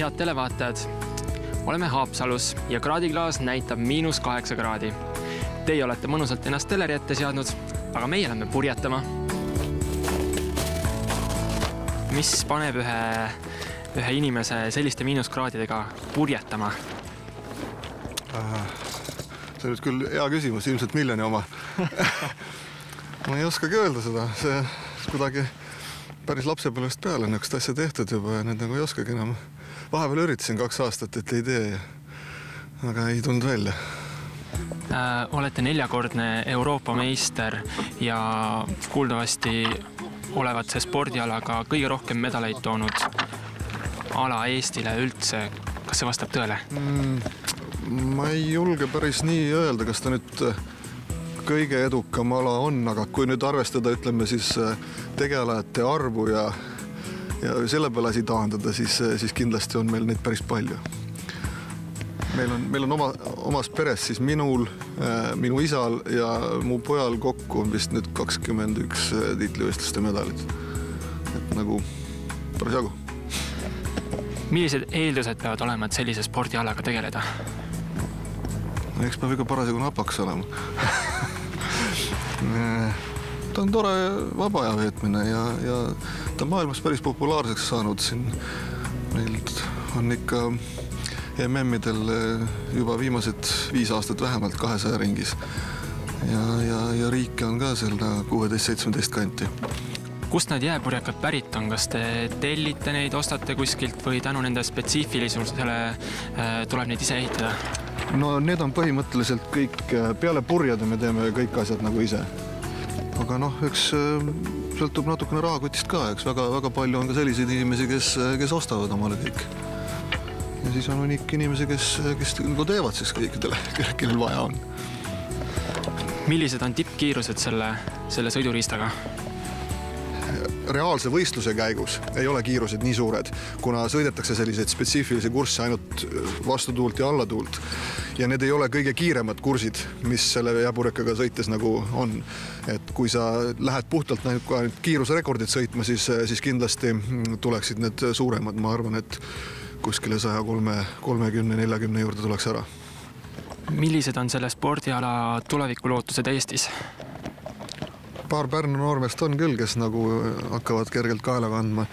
Head televaatajad, oleme Haapsalus ja kraadiklaas näitab -8 kraadi. Teie olete mõnusalt ennast teleri ette seadnud, aga meie lähme purjetama. Mis paneb ühe inimese selliste -kraadidega purjetama? See on küll hea küsimus, ilmselt miljoni oma. Ma ei oskagi öelda seda. See kuidagi päris lapsepõlvest peale on üks asja tehtud juba ja nüüd nagu ei oskagi enam. Vahepeal üritasin 2 aastat, et ei tee, aga ei tulnud välja. Olete 4-kordne Euroopa meister ja kuuldavasti olevat see spordialaga kõige rohkem medaleid toonud ala Eestile üldse. Kas see vastab tõele? Ma ei julge päris nii öelda, kas ta nüüd kõige edukam ala on, aga kui nüüd arvestada, ütleme siis tegelejate arvu ja selle peale asi taandada, siis kindlasti on meil neid päris palju. Meil on omas peres siis minul, minu isal ja mu pojal kokku on vist nüüd 21 tiitlivõistluste medalit. Et nagu päris jagu. Millised eeldused peavad olema, et sellise spordialaga tegeleda? Eks peab ikka parasjagu napaks olema. Ta on tore vaba aja veetmine ja ta on maailmas päris populaarseks saanud. Siin meil on ikka MM-idel juba viimased 5 aastat vähemalt 200 ringis. Ja riike on ka selle 16-17 kanti. Kust need jääpurjekad pärit on? Kas te tellite neid, ostate kuskilt või tänu nende spetsiifilisusele tuleb neid ise ehitada? No need on põhimõtteliselt kõik peale purjade me teeme kõik asjad nagu ise. Aga eks sõltub natukene rahakotist ka, eks väga palju on ka selliseid inimesi, kes ostavad omale kõik. Ja siis on unik inimesi, kes nagu teevad siis kõikidele, kellel vaja on. Millised on tippkiirused selle sõiduriistaga? Reaalse võistluse käigus ei ole kiirused nii suured, kuna sõidetakse selliseid spetsiifilisi kursse ainult vastutuult ja allatuult. Ja need ei ole kõige kiiremad kursid, mis selle jääpurjekaga sõites nagu on. Et kui sa lähed puhtalt kiirusrekordit sõitma, siis kindlasti tuleksid need suuremad. Ma arvan, et kuskile 130-40 juurde tuleks ära. Millised on selle spordiala tulevikulootused Eestis? Paar Pärnu noormest on küll, kes nagu hakkavad kergelt kaela kandma.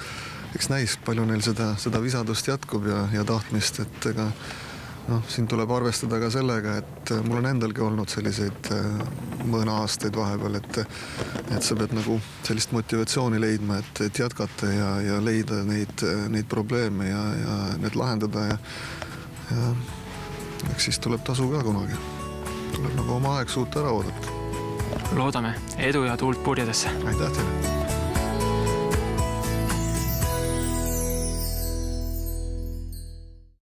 Eks näis, palju neil seda visadust jätkub ja tahtmist, et siin tuleb arvestada ka sellega, et mul on endalgi olnud selliseid mõne aastaid vahepeal, et sa pead nagu sellist motivatsiooni leidma, et jätkata ja leida neid probleeme ja need lahendada ja eks siis tuleb tasu ka kunagi. Tuleb nagu oma aeg suuta ära oodata. Loodame edu ja tuult purjedesse. Aitäh teile!